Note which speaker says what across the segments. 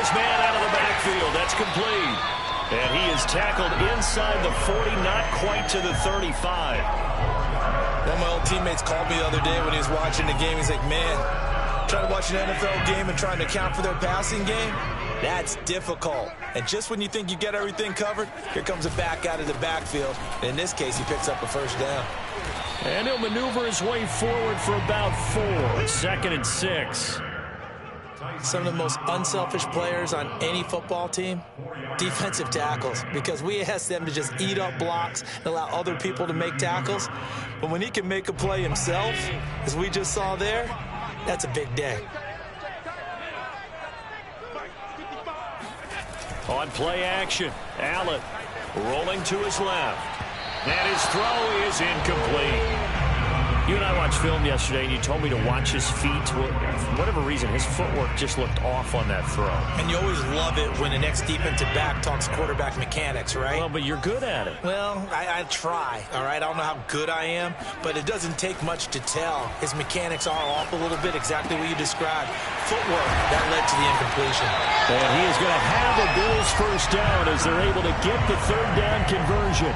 Speaker 1: his man out of the backfield. That's complete. And he is tackled inside the 40, not quite to the 35.
Speaker 2: One of my old teammates called me the other day when he was watching the game. He's like, man, trying to watch an NFL game and trying to account for their passing game, that's difficult. And just when you think you get everything covered, here comes a back out of the backfield. And in this case, he picks up a first down.
Speaker 1: And he'll maneuver his way forward for about 4. 2nd and 6.
Speaker 2: Some of the most unselfish players on any football team, defensive tackles, because we ask them to just eat up blocks and allow other people to make tackles. But when he can make a play himself, as we just saw there, that's a big day.
Speaker 1: On play action, Allen rolling to his left. And his throw is incomplete. You and I watched film yesterday, and you told me to watch his feet. For whatever reason, his footwork just looked off on that throw.
Speaker 2: And you always love it when the next defensive back talks quarterback mechanics, right?
Speaker 1: Well, but you're good at it.
Speaker 2: Well, I try, all right? I don't know how good I am, but it doesn't take much to tell. His mechanics are off a little bit, exactly what you described. Footwork, that led to the incompletion.
Speaker 1: And he is going to have a Bills first down as they're able to get the 3rd down conversion.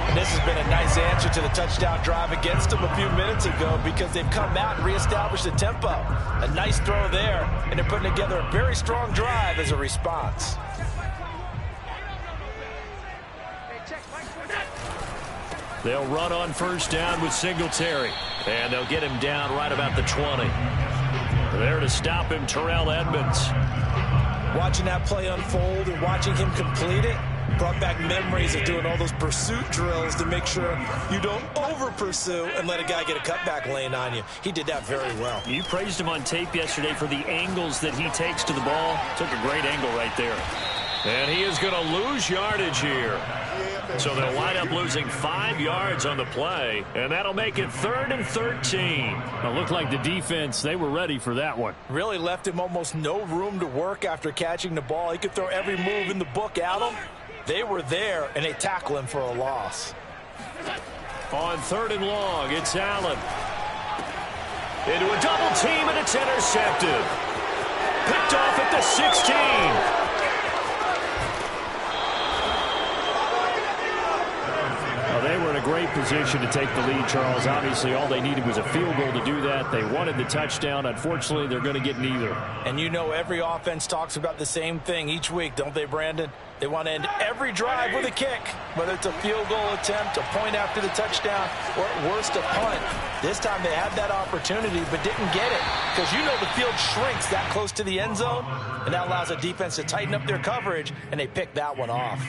Speaker 2: And this has been a nice answer to the touchdown drive against them a few minutes ago because they've come out and reestablished the tempo. A nice throw there, and they're putting together a very strong drive as a response.
Speaker 1: They'll run on first down with Singletary, and they'll get him down right about the 20. There to stop him, Terrell Edmonds.
Speaker 2: Watching that play unfold and watching him complete it brought back memories of doing all those pursuit drills to make sure you don't over-pursue and let a guy get a cutback lane on you. He did that very well.
Speaker 1: You praised him on tape yesterday for the angles that he takes to the ball. Took a great angle right there. And he is going to lose yardage here. So they'll wind up losing 5 yards on the play, and that'll make it 3rd and 13. It looked like the defense, they were ready for that one.
Speaker 2: Really left him almost no room to work after catching the ball. He could throw every move in the book at him. They were there, and they tackle him for a loss.
Speaker 1: On 3rd and long, it's Allen. Into a double team, and it's intercepted. Picked off at the 16. They were in a great position to take the lead, Charles. Obviously, all they needed was a field goal to do that. They wanted the touchdown. Unfortunately, they're going to get neither.
Speaker 2: And you know every offense talks about the same thing each week, don't they, Brandon? They want to end every drive with a kick, whether it's a field goal attempt, a point after the touchdown, or at worst, a punt. This time they had that opportunity but didn't get it because you know the field shrinks that close to the end zone, and that allows a defense to tighten up their coverage, and they picked that one off.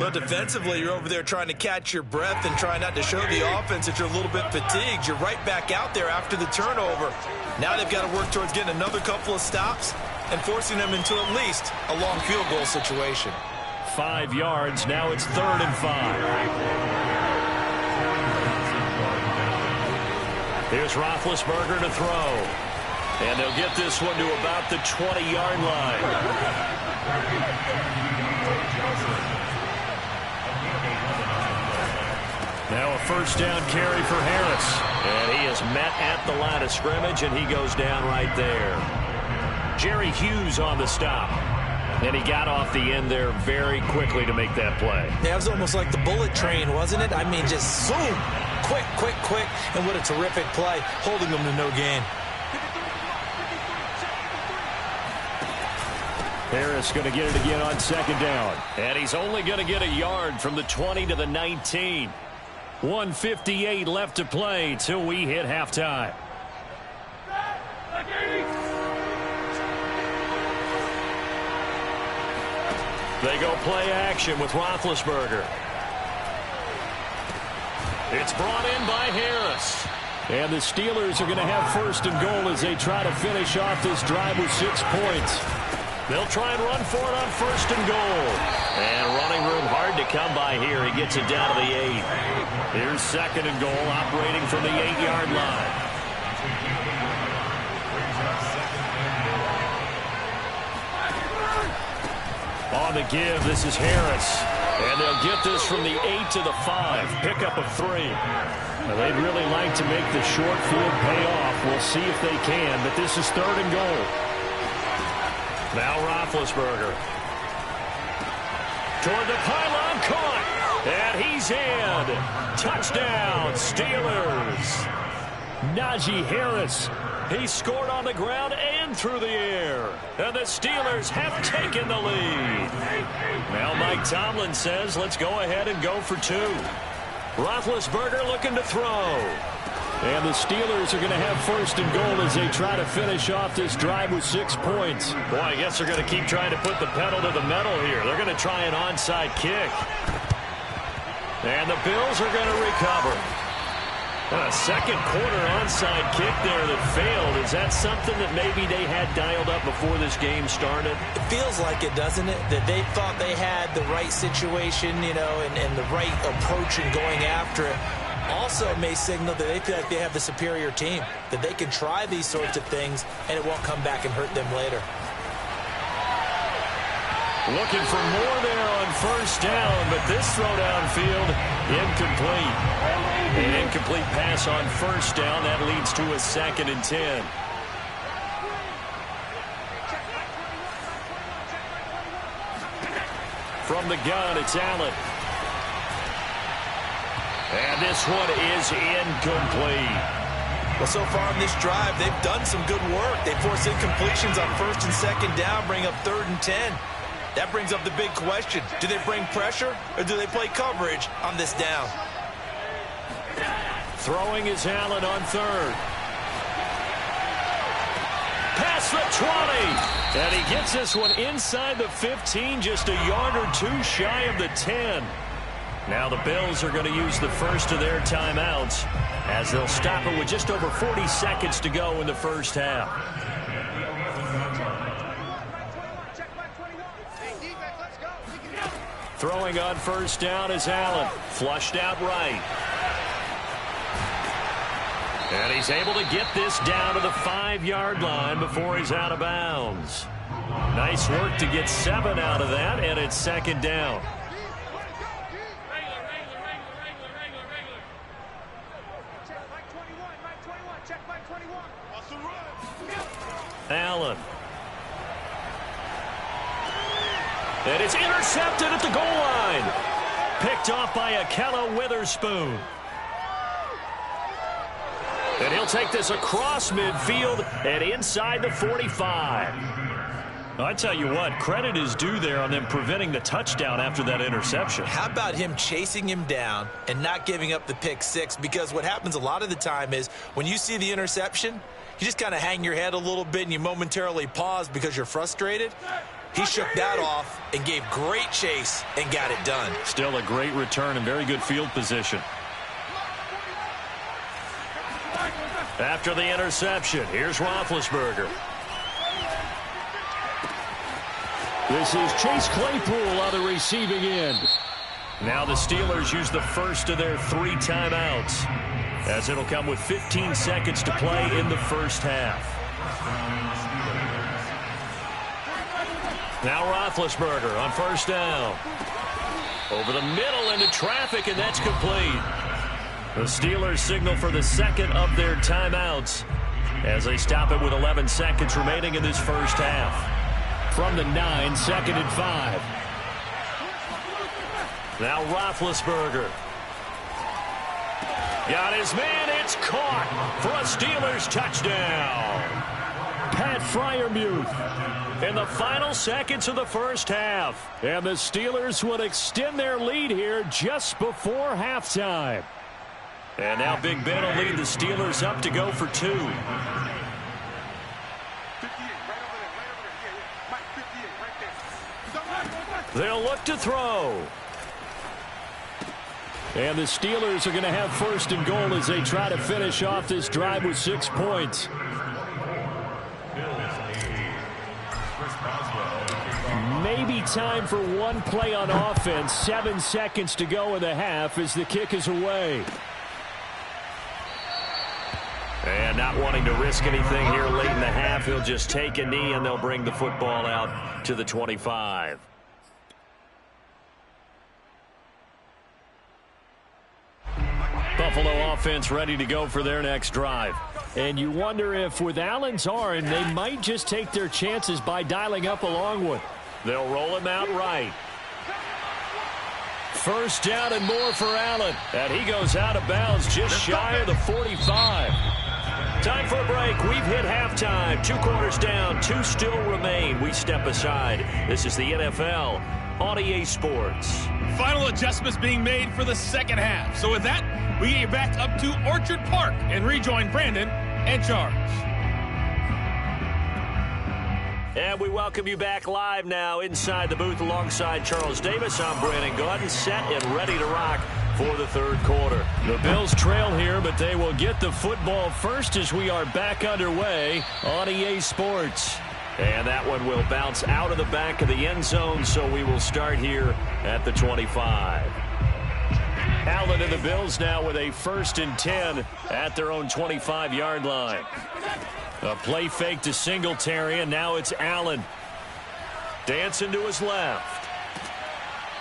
Speaker 2: Well, defensively, you're over there trying to catch your breath and try not to show the offense that you're a little bit fatigued. You're right back out there after the turnover. Now they've got to work towards getting another couple of stops and forcing them into at least a long field goal situation.
Speaker 1: 5 yards. Now it's 3rd and 5. Here's Roethlisberger to throw. And they'll get this one to about the 20-yard line. Now a first down carry for Harris. And he is met at the line of scrimmage, and he goes down right there. Jerry Hughes on the stop. And he got off the end there very quickly to make that play.
Speaker 2: Yeah, it was almost like the bullet train, wasn't it? I mean, just zoom, quick, quick, quick. And what a terrific play, holding them to no gain.
Speaker 1: Harris going to get it again on 2nd down. And he's only going to get a yard from the 20 to the 19. 1:58 left to play till we hit halftime. They go play action with Roethlisberger. It's brought in by Harris. And the Steelers are going to have 1st and goal as they try to finish off this drive with 6 points. They'll try and run for it on 1st and goal. And running room hard to come by here. He gets it down to the 8. Here's 2nd and goal, operating from the 8-yard line. On the give, this is Harris. And they'll get this from the 8 to the 5. Pickup of 3. Now, they'd really like to make the short field pay off. We'll see if they can, but this is 3rd and goal. Now Roethlisberger. Toward the pylon, caught. And he's in. Touchdown, Steelers. Najee Harris. He scored on the ground and through the air. And the Steelers have taken the lead. Now Mike Tomlin says, let's go ahead and go for two. Roethlisberger looking to throw. And the Steelers are going to have first and goal as they try to finish off this drive with 6 points. Boy, I guess they're going to keep trying to put the pedal to the metal here. They're going to try an onside kick. And the Bills are going to recover. A second quarter onside kick there that failed. Is that something that maybe they had dialed up before this game started?
Speaker 2: It feels like it, doesn't it? That they thought they had the right situation, you know, and the right approach in going after it. Also may signal that they feel like they have the superior team, that they can try these sorts of things and it won't come back and hurt them later.
Speaker 1: Looking for more there on first down, but this throw downfield, incomplete. An incomplete pass on first down. That leads to a 2nd and 10. From the gun, it's Allen. And this one is incomplete.
Speaker 2: Well, so far in this drive, they've done some good work. They force incompletions on 1st and 2nd down, bring up 3rd and 10. That brings up the big question. Do they bring pressure or do they play coverage on this down?
Speaker 1: Throwing is Allen on 3rd. Past the 20. And he gets this one inside the 15, just a yard or two shy of the 10. Now the Bills are going to use the first of their timeouts as they'll stop it with just over 40 seconds to go in the first half. Throwing on first down is Allen. Flushed out right. And he's able to get this down to the 5-yard line before he's out of bounds. Nice work to get 7 out of that, and it's 2nd down. Allen. And it's intercepted at the goal line. Picked off by Akella Witherspoon. And he'll take this across midfield and inside the 45. I tell you what, credit is due there on them preventing the touchdown after that interception.
Speaker 2: How about him chasing him down and not giving up the pick six? Because what happens a lot of the time is when you see the interception, you just kind of hang your head a little bit and you momentarily pause because you're frustrated. He shook that off and gave great chase and got it done.
Speaker 1: Still a great return and very good field position. After the interception, here's Roethlisberger. This is Chase Claypool on the receiving end. Now the Steelers use the first of their 3 timeouts, as it'll come with 15 seconds to play in the first half. Now Roethlisberger on first down. Over the middle into traffic, and that's complete. The Steelers signal for the second of their timeouts as they stop it with 11 seconds remaining in this first half. From the 9, 2nd and 5. Now Roethlisberger. Got his man. It's caught for a Steelers touchdown. Pat Freiermuth in the final seconds of the first half. And the Steelers would extend their lead here just before halftime. And now Big Ben will lead the Steelers up to go for 2. They'll look to throw. And the Steelers are going to have first and goal as they try to finish off this drive with 6 points. Maybe time for one play on offense. 7 seconds to go in the half as the kick is away. And not wanting to risk anything here late in the half, he'll just take a knee and they'll bring the football out to the 25. Buffalo offense ready to go for their next drive. And you wonder if with Allen's arm, they might just take their chances by dialing up a long one. They'll roll him out right. First down and more for Allen. And he goes out of bounds just shy of the 45. Time for a break. We've hit halftime. 2 quarters down. 2 still remain. We step aside. This is the NFL on EA Sports.
Speaker 3: Final adjustments being made for the second half. So with that, we get you back up to Orchard Park and rejoin Brandon and Charles.
Speaker 1: And we welcome you back live now inside the booth alongside Charles Davis. I'm Brandon Gaudin, set and ready to rock for the third quarter. The Bills trail here, but they will get the football first as we are back underway on EA Sports. And that one will bounce out of the back of the end zone, so we will start here at the 25. Allen and the Bills now with a 1st and 10 at their own 25-yard line. A play fake to Singletary, and now it's Allen. Dancing to his left.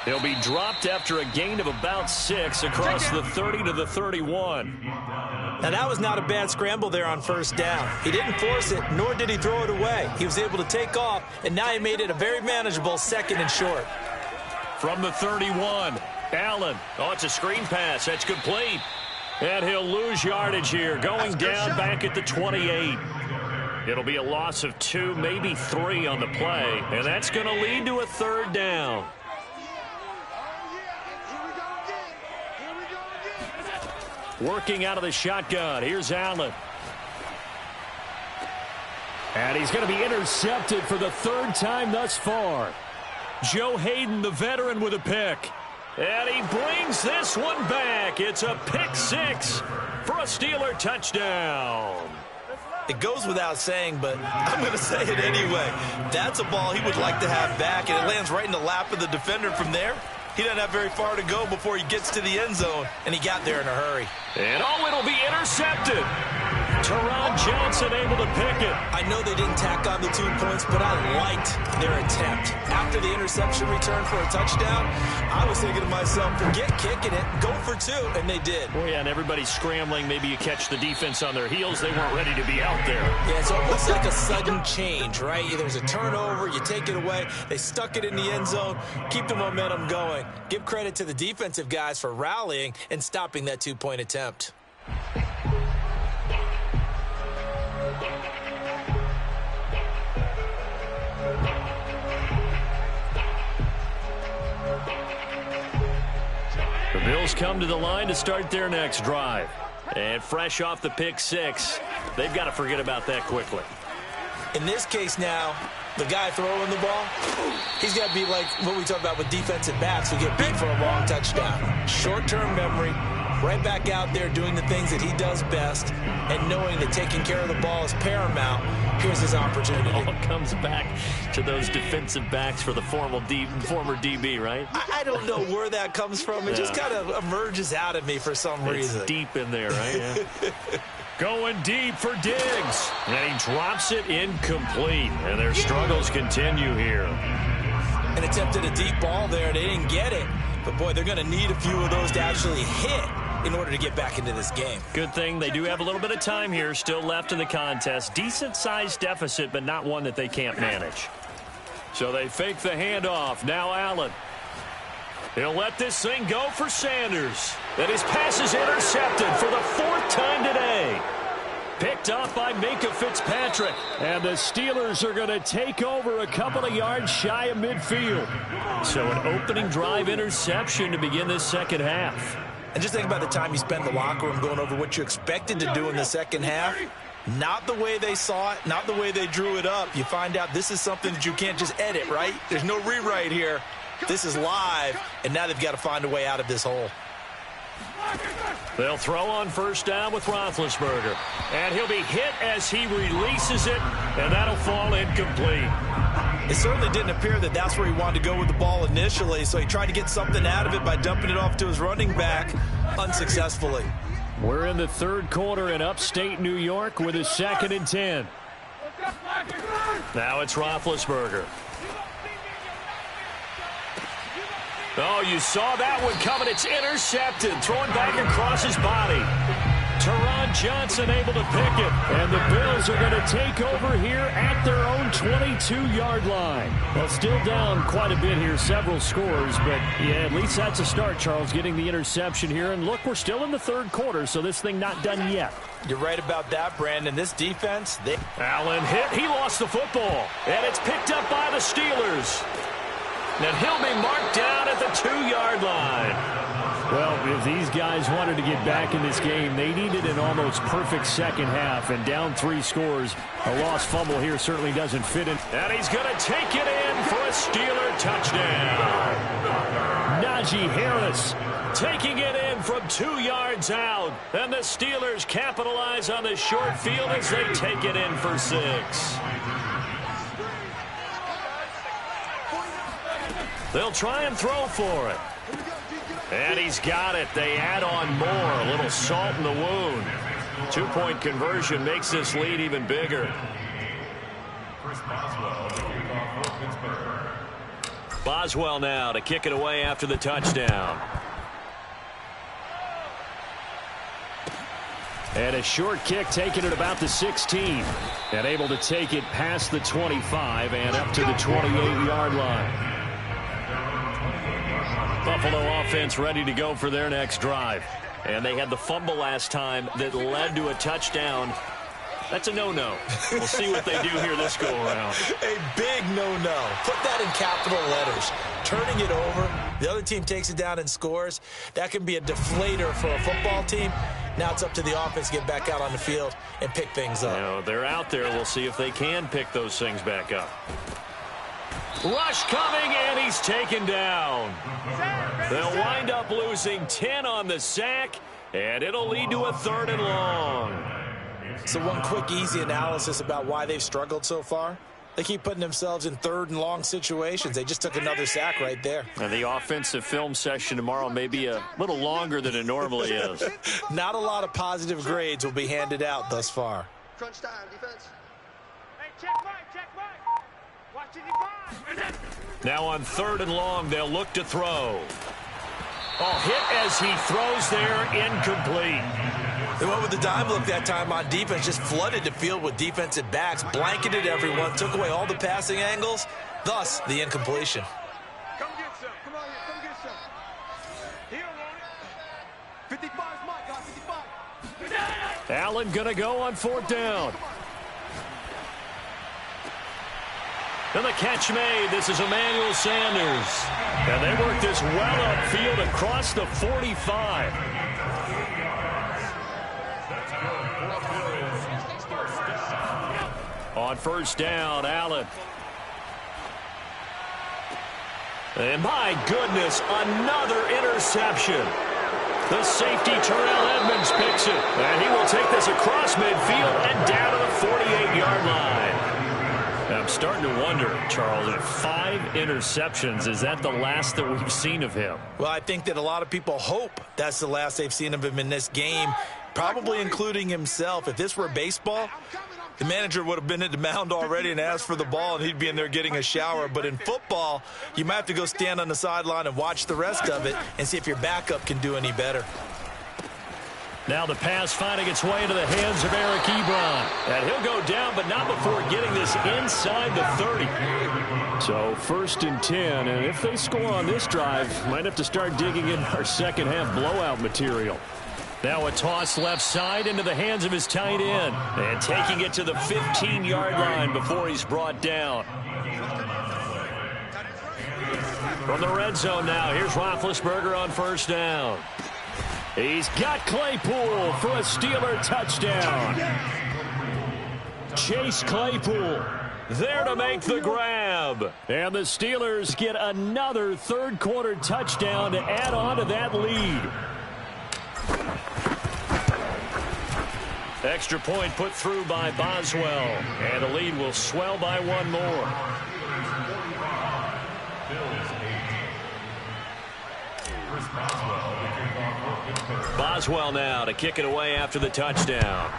Speaker 1: He'll be dropped after a gain of about 6 across the 30 to the 31.
Speaker 2: Now, that was not a bad scramble there on first down. He didn't force it, nor did he throw it away. He was able to take off, and now he made it a very manageable 2nd and short.
Speaker 1: From the 31, Allen. Oh, it's a screen pass. That's complete. And he'll lose yardage here, going down back at the 28. It'll be a loss of 2, maybe 3 on the play, and that's going to lead to a 3rd down. Working out of the shotgun. Here's Allen. And he's going to be intercepted for the 3rd time thus far. Joe Hayden, the veteran, with a pick. And he brings this one back. It's a pick 6 for a Steeler touchdown.
Speaker 2: It goes without saying, but I'm going to say it anyway. That's a ball he would like to have back, and it lands right in the lap of the defender from there. He doesn't have very far to go before he gets to the end zone, and he got there in a hurry.
Speaker 1: And it'll be intercepted. Teron Johnson able to pick it.
Speaker 2: I know they didn't tack on the 2 points, but I liked their attempt. After the interception return for a touchdown, I was thinking to myself, forget kicking it, go for 2, and they did.
Speaker 1: Oh, yeah, and everybody's scrambling. Maybe you catch the defense on their heels. They weren't ready to be out there.
Speaker 2: Yeah, it's almost like a sudden change, right? There's a turnover, you take it away, they stuck it in the end zone, keep the momentum going. Give credit to the defensive guys for rallying and stopping that 2-point attempt.
Speaker 1: The Bills come to the line to start their next drive. And fresh off the pick 6, they've got to forget about that quickly.
Speaker 2: In this case now, the guy throwing the ball, he's got to be like what we talk about with defensive backs who get beat for a long touchdown. Short-term memory, right back out there doing the things that he does best, and knowing that taking care of the ball is paramount. Here's his opportunity.
Speaker 1: All comes back to those defensive backs for the former DB, right?
Speaker 2: I don't know where that comes from. It just kind of emerges out of me for some reason.
Speaker 1: It's deep in there, right? Yeah. Going deep for Diggs. And he drops it incomplete. And their struggles continue here.
Speaker 2: And attempted a deep ball there. They didn't get it. But, boy, they're going to need a few of those to actually hit in order to get back into this game.
Speaker 1: Good thing they do have a little bit of time here still left in the contest. Decent-sized deficit, but not one that they can't manage. So they fake the handoff. Now Allen. He'll let this thing go for Sanders. And his pass is intercepted for the 4th time today. Picked off by Minka Fitzpatrick. And the Steelers are going to take over a couple of yards shy of midfield. So an opening drive interception to begin this second half.
Speaker 2: And just think about the time you spent in the locker room going over what you expected to do in the second half. Not the way they saw it, not the way they drew it up. You find out this is something that you can't just edit, right? There's no rewrite here. This is live, and now they've got to find a way out of this hole.
Speaker 1: They'll throw on first down with Roethlisberger. And he'll be hit as he releases it, and that'll fall incomplete.
Speaker 2: It certainly didn't appear that that's where he wanted to go with the ball initially, so he tried to get something out of it by dumping it off to his running back unsuccessfully.
Speaker 1: We're in the third quarter in upstate New York with a 2nd and 10. Now it's Roethlisberger. Oh, you saw that one coming. It's intercepted. Throwing back across his body. Teron Johnson able to pick it. And the Bills are going to take over here at their own 22-yard line. Well, still down quite a bit here, several scores. But, yeah, at least that's a start, Charles, getting the interception here. And, look, we're still in the third quarter, so this thing not done yet.
Speaker 2: You're right about that, Brandon. This defense,
Speaker 1: Allen hit. He lost the football. And it's picked up by the Steelers. And he'll be marked down at the 2-yard line. Well, if these guys wanted to get back in this game, they needed an almost perfect second half, and down 3 scores. A lost fumble here certainly doesn't fit in. And he's going to take it in for a Steeler touchdown. Najee Harris taking it in from 2 yards out. And the Steelers capitalize on the short field as they take it in for 6. They'll try and throw for it. And he's got it. They add on more. A little salt in the wound. 2-point conversion makes this lead even bigger. Boswell now to kick it away after the touchdown. And a short kick taken at about the 16. And able to take it past the 25 and up to the 28-yard line. Buffalo offense ready to go for their next drive. And they had the fumble last time that led to a touchdown. That's a no-no. We'll see what they do here this go-around.
Speaker 2: A big no-no. Put that in capital letters. Turning it over, the other team takes it down and scores. That can be a deflator for a football team. Now it's up to the offense to get back out on the field and pick things up.
Speaker 1: You know, they're out there. We'll see if they can pick those things back up. Rush coming, and he's taken down. They'll wind up losing 10 on the sack, and it'll lead to a 3rd and long.
Speaker 2: So one quick, easy analysis about why they've struggled so far. They keep putting themselves in 3rd and long situations. They just took another sack right there.
Speaker 1: And the offensive film session tomorrow may be a little longer than it normally is.
Speaker 2: Not a lot of positive grades will be handed out thus far.
Speaker 4: Crunch time, defense.
Speaker 5: Hey, check Mike. Watch it,
Speaker 1: now on 3rd and long, they'll look to throw. Oh, hit as he throws there, incomplete.
Speaker 2: They went with the dime look that time on defense, just flooded the field with defensive backs, blanketed everyone, took away all the passing angles, thus the incompletion.
Speaker 5: Come get some. Come on here. Come get some. He don't want it. 55's Mike, guys. 55.
Speaker 1: Allen going to go on 4th down. And the catch made. This is Emmanuel Sanders. And they work this well upfield across the 45. On 1st down, Allen. And my goodness, another interception. The safety, Terrell Edmonds, picks it. And he will take this across midfield and down to the 48-yard line. I'm starting to wonder, Charles, if 5 interceptions, is that the last that we've seen of him?
Speaker 2: Well, I think that a lot of people hope that's the last they've seen of him in this game, probably including himself. If this were baseball, the manager would have been at the mound already and asked for the ball, and he'd be in there getting a shower. But in football, you might have to go stand on the sideline and watch the rest of it and see if your backup can do any better.
Speaker 1: Now the pass finding its way into the hands of Eric Ebron. And he'll go down, but not before getting this inside the 30. So 1st and 10, and if they score on this drive, might have to start digging in our second half blowout material. Now a toss left side into the hands of his tight end. And taking it to the 15-yard line before he's brought down. From the red zone now, here's Roethlisberger on 1st down. He's got Claypool for a Steeler touchdown. Chase Claypool there to make the grab. And the Steelers get another 3rd quarter touchdown to add on to that lead. Extra point put through by Boswell. And the lead will swell by 1 more. Boswell now to kick it away after the touchdown.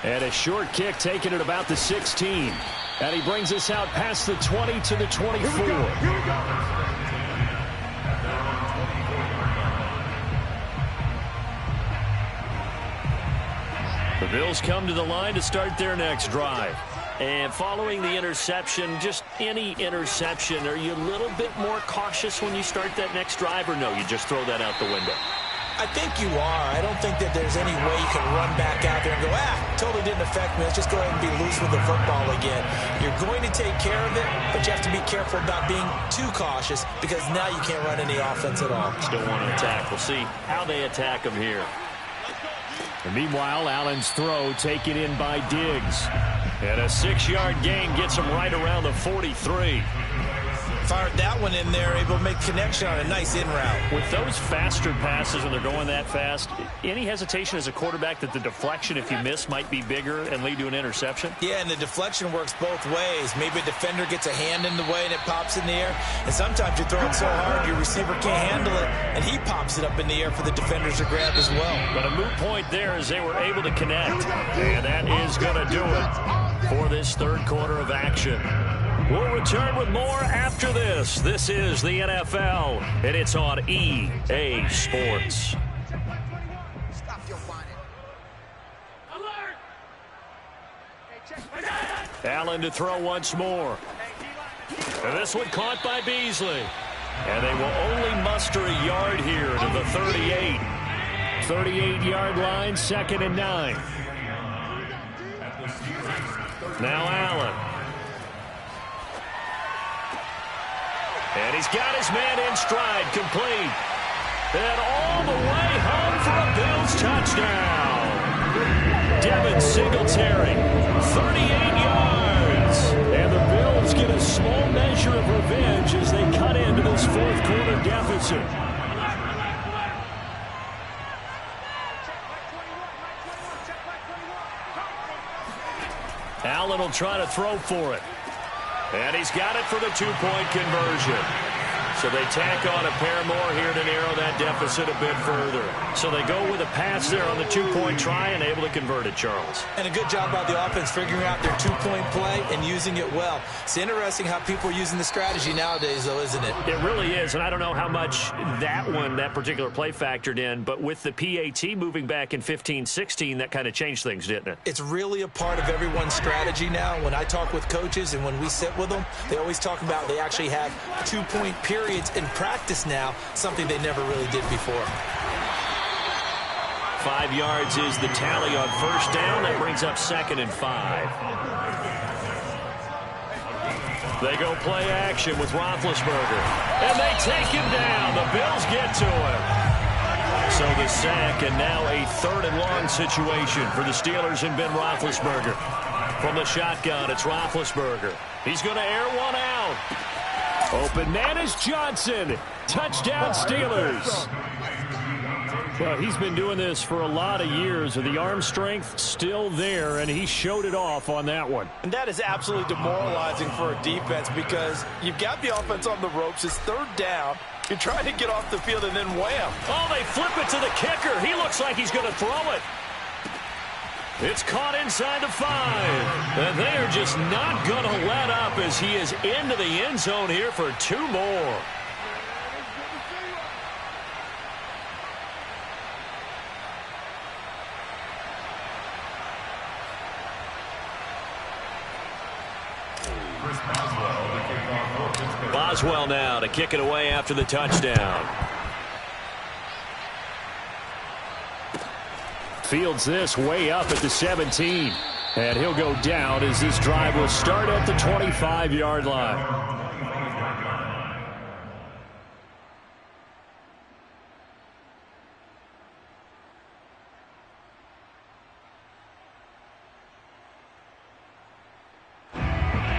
Speaker 1: And a short kick taken at about the 16. And he brings us out past the 20 to the 24.
Speaker 5: Here we go.
Speaker 1: The Bills come to the line to start their next drive. And following the interception, just any interception, are you a little bit more cautious when you start that next drive, or no, you just throw that out the window?
Speaker 2: I think you are. I don't think that there's any way you can run back out there and go, totally didn't affect me. Let's just go ahead and be loose with the football again. You're going to take care of it, but you have to be careful about being too cautious because now you can't run any offense at all.
Speaker 1: Still want to attack. We'll see how they attack them here. And meanwhile, Allen's throw taken in by Diggs. And a 6-yard gain gets him right around the 43.
Speaker 2: Fired that one in there, able to make connection on a nice in route.
Speaker 1: With those faster passes when they're going that fast, any hesitation as a quarterback that the deflection, if you miss, might be bigger and lead to an interception?
Speaker 2: Yeah, and the deflection works both ways. Maybe a defender gets a hand in the way and it pops in the air. And sometimes you throw it so hard your receiver can't handle it, and he pops it up in the air for the defenders to grab as well.
Speaker 1: But a moot point there as they were able to connect. And that is going to do it for this third quarter of action. We'll return with more after this. This is the NFL, and it's on EA Sports. Allen to throw once more. And this one caught by Beasley. And they will only muster a yard here to the 38. 38-yard line, 2nd and 9. Now Allen. And he's got his man in stride, complete. And all the way home for a Bills touchdown. Devin Singletary, 38 yards. And the Bills get a small measure of revenge as they cut into this fourth quarter deficit. Allen will try to throw for it. And he's got it for the two-point conversion. So they tack on a pair more here to narrow that deficit a bit further. So they go with a pass there on the two-point try and able to convert it, Charles.
Speaker 2: And a good job by the offense figuring out their two-point play and using it well. It's interesting how people are using the strategy nowadays, though, isn't it?
Speaker 1: It really is, and I don't know how much that particular play factored in, but with the PAT moving back in 15-16, that kind of changed things, didn't it?
Speaker 2: It's really a part of everyone's strategy now. When I talk with coaches and when we sit with them, they always talk about they actually have two-point periods in practice now, something they never really did before.
Speaker 1: 5 yards is the tally on first down. That brings up 2nd and 5. They go play action with Roethlisberger. And they take him down. The Bills get to him. So the sack, and now a 3rd and long situation for the Steelers and Ben Roethlisberger. From the shotgun, it's Roethlisberger. He's going to air one out. Open man is Johnson. Touchdown, Steelers. Well, he's been doing this for a lot of years. The arm strength still there, and he showed it off on that one.
Speaker 2: And that is absolutely demoralizing for a defense because you've got the offense on the ropes. It's 3rd down. You're trying to get off the field, and then wham.
Speaker 1: Oh, they flip it to the kicker. He looks like he's going to throw it. It's caught inside the 5. And they are just not going to let up as he is into the end zone here for 2 more. Boswell now to kick it away after the touchdown. Fields this way up at the 17. And he'll go down as this drive will start at the 25-yard line.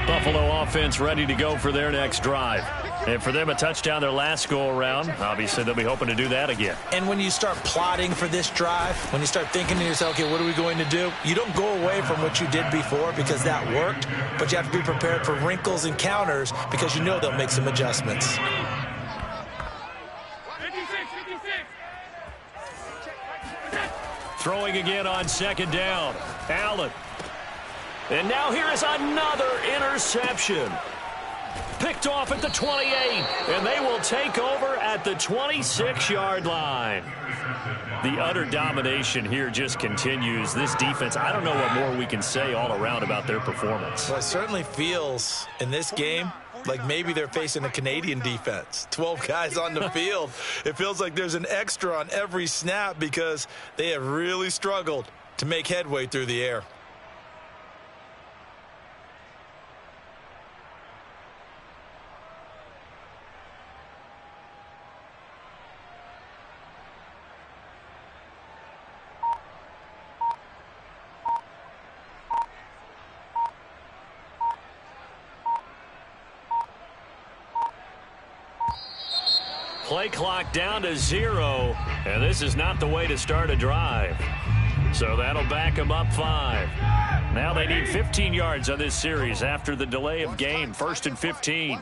Speaker 1: Buffalo offense ready to go for their next drive. And for them, a touchdown their last go-around. Obviously, they'll be hoping to do that again.
Speaker 2: And when you start plotting for this drive, when you start thinking to yourself, okay, what are we going to do? You don't go away from what you did before because that worked, but you have to be prepared for wrinkles and counters because you know they'll make some adjustments.
Speaker 1: Throwing again on second down. Allen. And now here is another interception. Picked off at the 28, and they will take over at the 26-yard line. The utter domination here just continues. This defense, I don't know what more we can say all around about their performance.
Speaker 2: Well, it certainly feels in this game like maybe they're facing a Canadian defense. 12 guys on the field. It feels like there's an extra on every snap because they have really struggled to make headway through the air.
Speaker 1: Play clock down to 0, and this is not the way to start a drive. So that'll back them up 5. Now they need 15 yards on this series after the delay of game. 1st and 15.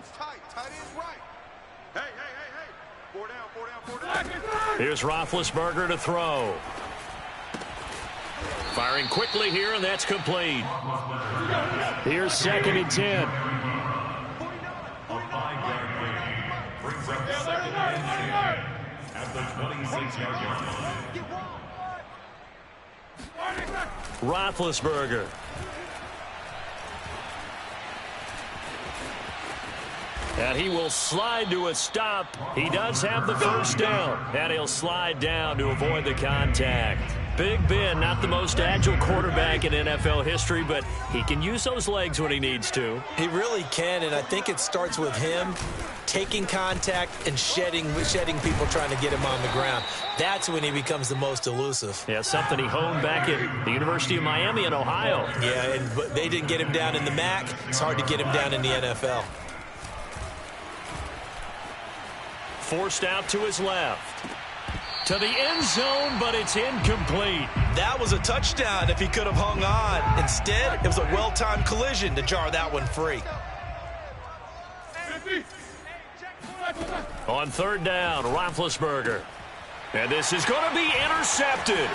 Speaker 1: Here's Roethlisberger to throw. Firing quickly here, and that's complete. Here's 2nd and 10. Roethlisberger. And he will slide to a stop. He does have the first down. And he'll slide down to avoid the contact. Big Ben, not the most agile quarterback in NFL history, but he can use those legs when he needs to.
Speaker 2: He really can, and I think it starts with him taking contact and shedding people trying to get him on the ground. That's when he becomes the most elusive.
Speaker 1: Yeah, something he honed back at the University of Miami in Ohio.
Speaker 2: Yeah, but they didn't get him down in the MAC. It's hard to get him down in the NFL.
Speaker 1: Forced out to his left. To the end zone, but it's incomplete.
Speaker 2: That was a touchdown if he could have hung on. Instead, it was a well-timed collision to jar that one free.
Speaker 1: On 3rd down, Roethlisberger. And this is going to be intercepted.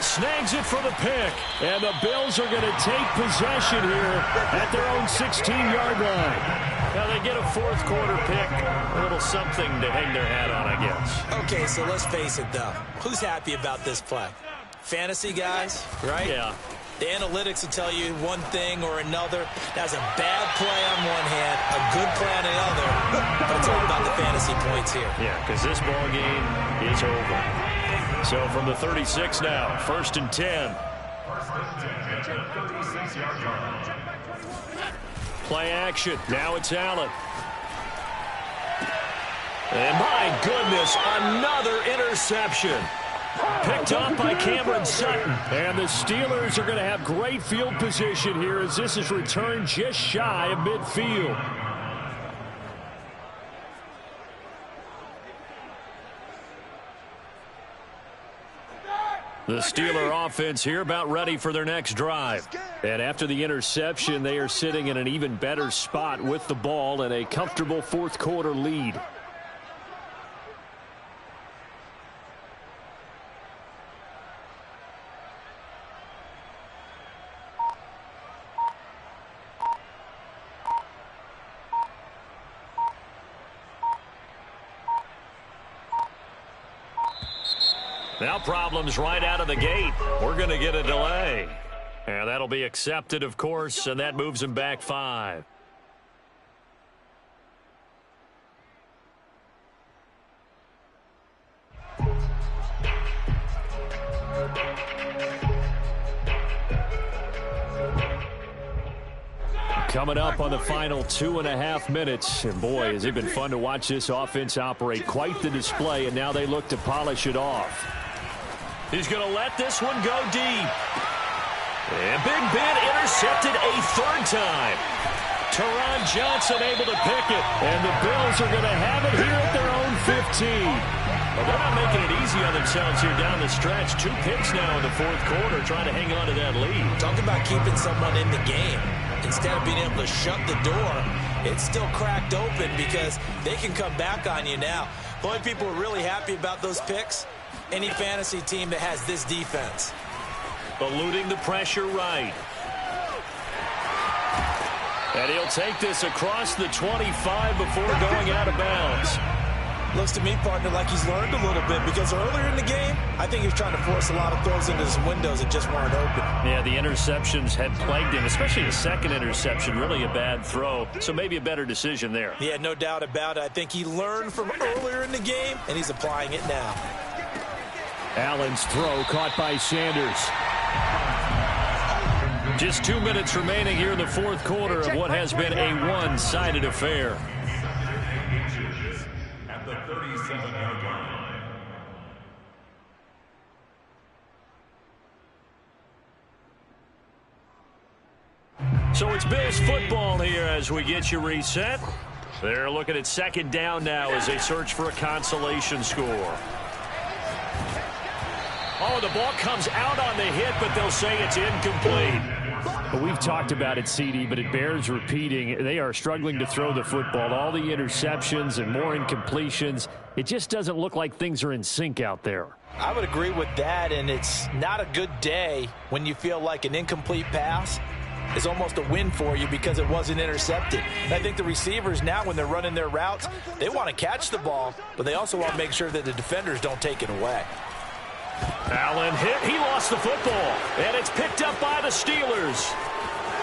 Speaker 1: Snags it for the pick. And the Bills are going to take possession here at their own 16-yard line. Now they get a 4th quarter pick. A little something to hang their hat on, I guess.
Speaker 2: Okay, so let's face it, though. Who's happy about this play? Fantasy guys, right?
Speaker 1: Yeah.
Speaker 2: The analytics will tell you one thing or another. That's a bad play on one hand, a good play on the other. But it's all about the fantasy points here.
Speaker 1: Yeah, because this ball game is over. So from the 36 now, 1st and 10. Play action. Now it's Allen. And my goodness, another interception. Picked up by Cameron Sutton. And the Steelers are going to have great field position here as this is returned just shy of midfield. The Steeler offense here about ready for their next drive. And after the interception, they are sitting in an even better spot with the ball and a comfortable 4th quarter lead. Now problems right out of the gate. We're going to get a delay. And that'll be accepted, of course, and that moves him back 5. Coming up on the final 2.5 minutes. And boy, has it been fun to watch this offense operate. Quite the display, and now they look to polish it off. He's going to let this one go deep. And Big Ben intercepted a 3rd time. Teron Johnson able to pick it. And the Bills are going to have it here at their own 15. Well, they're not making it easy on themselves here down the stretch. 2 picks now in the 4th quarter trying to hang on to that lead.
Speaker 2: Talk about keeping someone in the game. Instead of being able to shut the door, it's still cracked open because they can come back on you now. The only people who are really happy about those picks, any fantasy team that has this defense.
Speaker 1: Eluding the pressure right. And he'll take this across the 25 before going out of bounds.
Speaker 2: Looks to me, partner, like he's learned a little bit, because earlier in the game, I think he was trying to force a lot of throws into some windows that just weren't open.
Speaker 1: Yeah, the interceptions had plagued him, especially the second interception, really a bad throw. So maybe a better decision there.
Speaker 2: Yeah, no doubt about it. I think he learned from earlier in the game, and he's applying it now.
Speaker 1: Allen's throw caught by Sanders. Just 2 minutes remaining here in the fourth quarter of what has been a one-sided affair.
Speaker 4: At the 37-yard line.
Speaker 1: So it's Bills football here as we get you reset. They're looking at second down now as they search for a consolation score. Oh, the ball comes out on the hit, but they'll say it's incomplete. Well, we've talked about it, CD, but it bears repeating. They are struggling to throw the football. All the interceptions and more incompletions. It just doesn't look like things are in sync out there.
Speaker 2: I would agree with that, and it's not a good day when you feel like an incomplete pass is almost a win for you because it wasn't intercepted. And I think the receivers now, when they're running their routes, they want to catch the ball, but they also want to make sure that the defenders don't take it away.
Speaker 1: Allen hit. He lost the football. And it's picked up by the Steelers.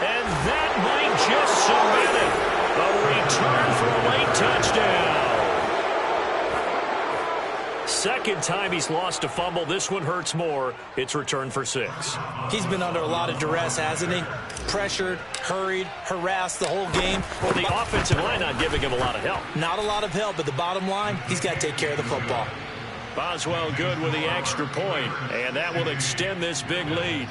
Speaker 1: And that might just cement it. A return for a late touchdown. Second time he's lost a fumble. This one hurts more. It's returned for 6.
Speaker 2: He's been under a lot of duress, hasn't he? Pressured, hurried, harassed the whole game.
Speaker 1: Well, the offensive line not giving him a lot of help.
Speaker 2: Not a lot of help, but the bottom line, he's got to take care of the football.
Speaker 1: Boswell good with the extra point, and that will extend this big lead.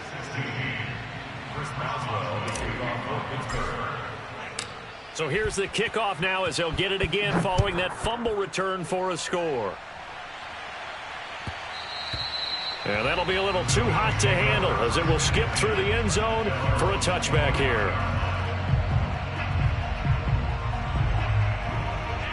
Speaker 1: So here's the kickoff now as they'll get it again following that fumble return for a score. And that'll be a little too hot to handle as it will skip through the end zone for a touchback here.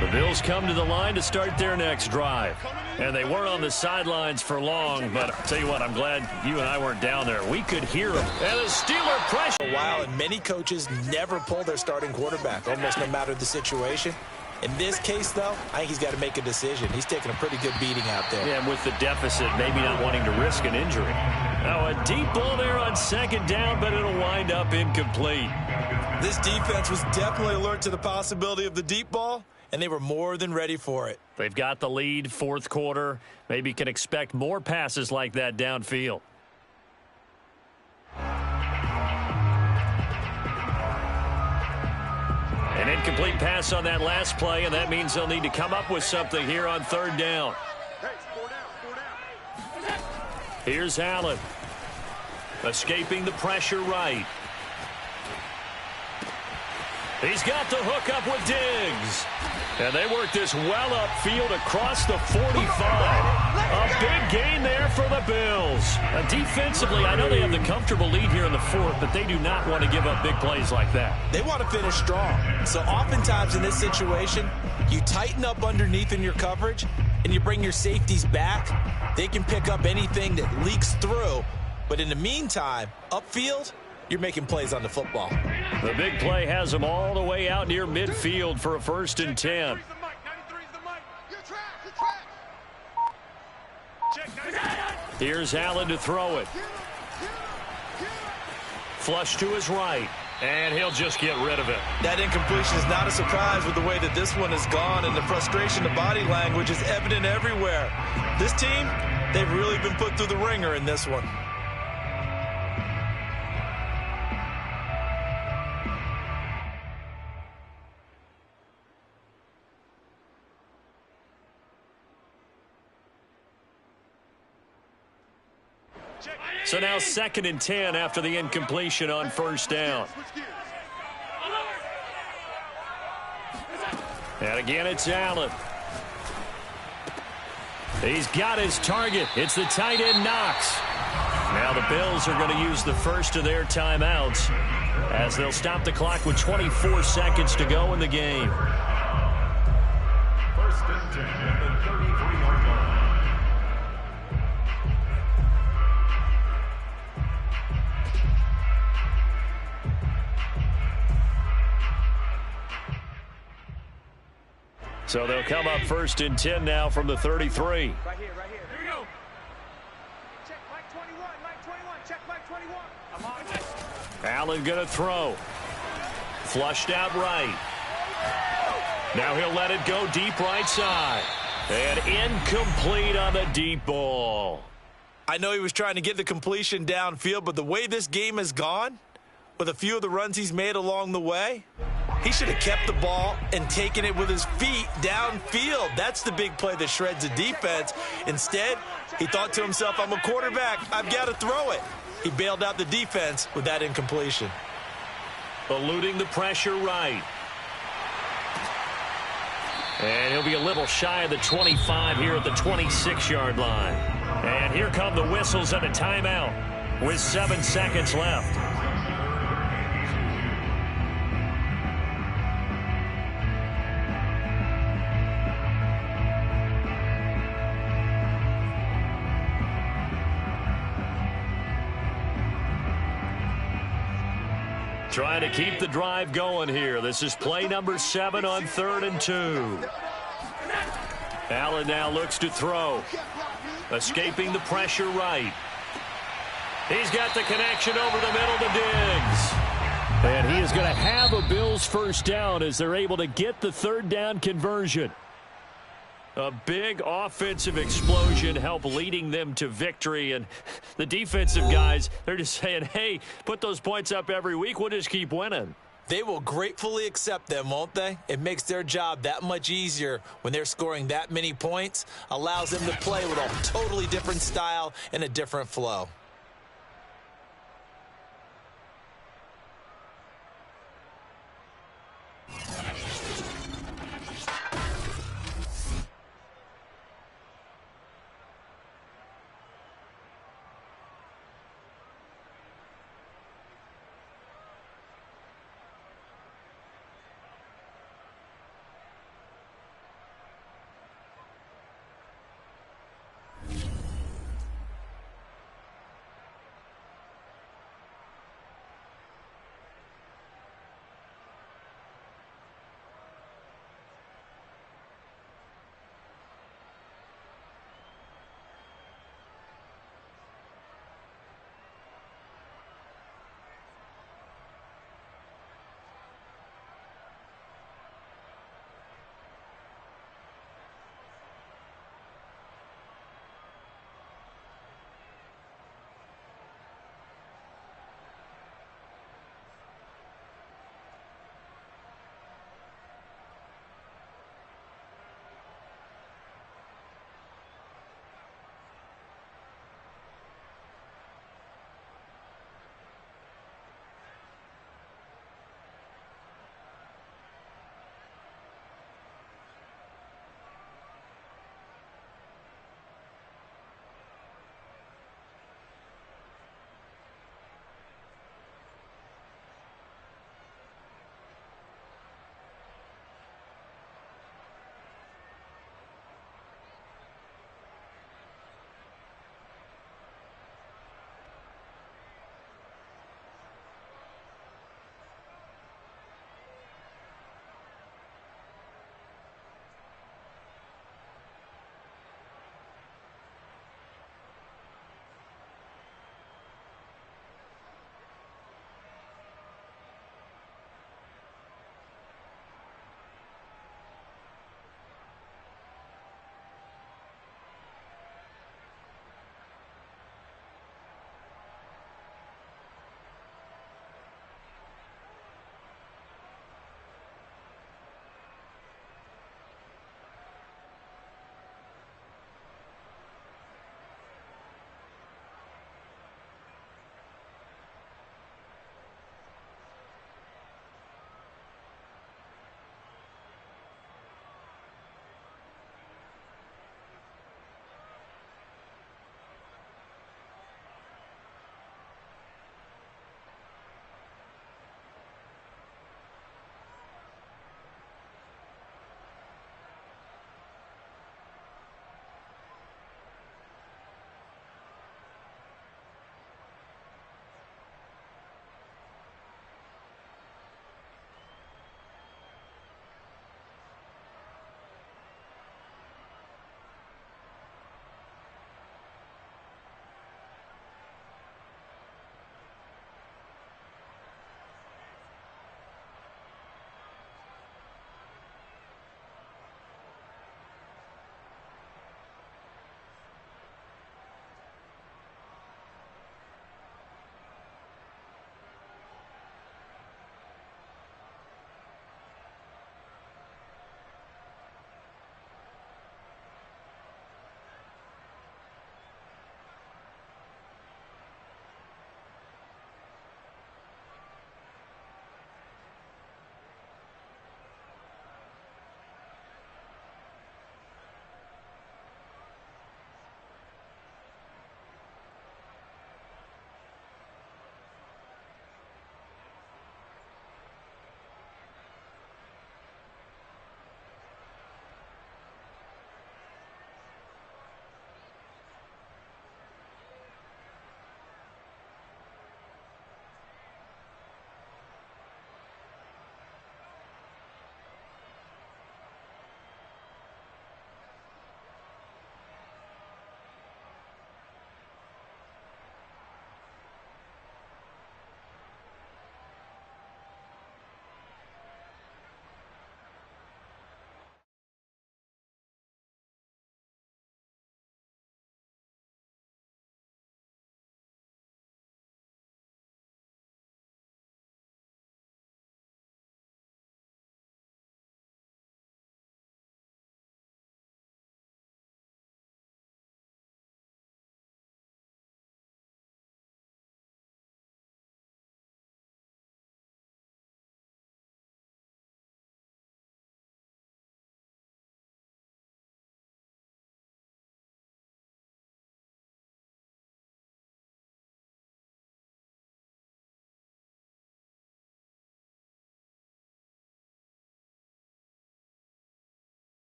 Speaker 1: The Bills come to the line to start their next drive. And they weren't on the sidelines for long, but I'll tell you what, I'm glad you and I weren't down there. We could hear them. And the Steeler pressure.
Speaker 2: A while, and many coaches never pull their starting quarterback, almost no matter the situation. In this case, though, I think he's got to make a decision. He's taking a pretty good beating out there.
Speaker 1: Yeah, with the deficit, maybe not wanting to risk an injury. Now, a deep ball there on second down, but it'll wind up incomplete.
Speaker 2: This defense was definitely alert to the possibility of the deep ball, and they were more than ready for it.
Speaker 1: They've got the lead, fourth quarter. Maybe can expect more passes like that downfield. An incomplete pass on that last play, and that means they'll need to come up with something here on third down.
Speaker 5: Hey, 4 down.
Speaker 1: Here's Allen. Escaping the pressure right. He's got the hook up with Diggs. And they work this well upfield across the 45. A big gain there for the Bills. Defensively, I know they have the comfortable lead here in the fourth, but they do not want to give up big plays like that.
Speaker 2: They want to finish strong. So oftentimes in this situation, you tighten up underneath in your coverage, and you bring your safeties back. They can pick up anything that leaks through. But in the meantime, upfield, you're making plays on the football.
Speaker 1: The big play has them all the way out near midfield for a 1st and 10. Here's Allen to throw it. Flush to his right, and he'll just get rid of it.
Speaker 2: That incompletion is not a surprise with the way that this one has gone, and the frustration, the body language is evident everywhere. This team, they've really been put through the ringer in this one.
Speaker 1: So now 2nd and 10 after the incompletion on 1st down. And again, it's Allen. He's got his target. It's the tight end Knox. Now the Bills are going to use the first of their timeouts as they'll stop the clock with 24 seconds to go in the game.
Speaker 4: 1st and 10 at the 33-yard line.
Speaker 1: So they'll come up 1st and 10 now from the 33.
Speaker 5: Right here, right here. Here we go. Check Mike 21, Mike 21, check Mike 21. I'm on it.
Speaker 1: Allen going to throw. Flushed out right. Now he'll let it go deep right side. And incomplete on the deep ball.
Speaker 2: I know he was trying to get the completion downfield, but the way this game has gone, with a few of the runs he's made along the way, he should have kept the ball and taken it with his feet downfield. That's the big play that shreds the defense. Instead, he thought to himself, I'm a quarterback, I've got to throw it. He bailed out the defense with that incompletion.
Speaker 1: Eluding the pressure right. And he'll be a little shy of the 25 here at the 26-yard line. And here come the whistles and a timeout with 7 seconds left. Trying to keep the drive going here. This is play number 7 on 3rd and 2. Allen now looks to throw. Escaping the pressure right. He's got the connection over the middle to Diggs. And he is going to have a Bills first down as they're able to get the 3rd down conversion. A big offensive explosion helped leading them to victory. And the defensive guys, they're just saying, hey, put those points up every week. We'll just keep winning.
Speaker 2: They will gratefully accept them, won't they? It makes their job that much easier when they're scoring that many points. Allows them to play with a totally different style and a different flow.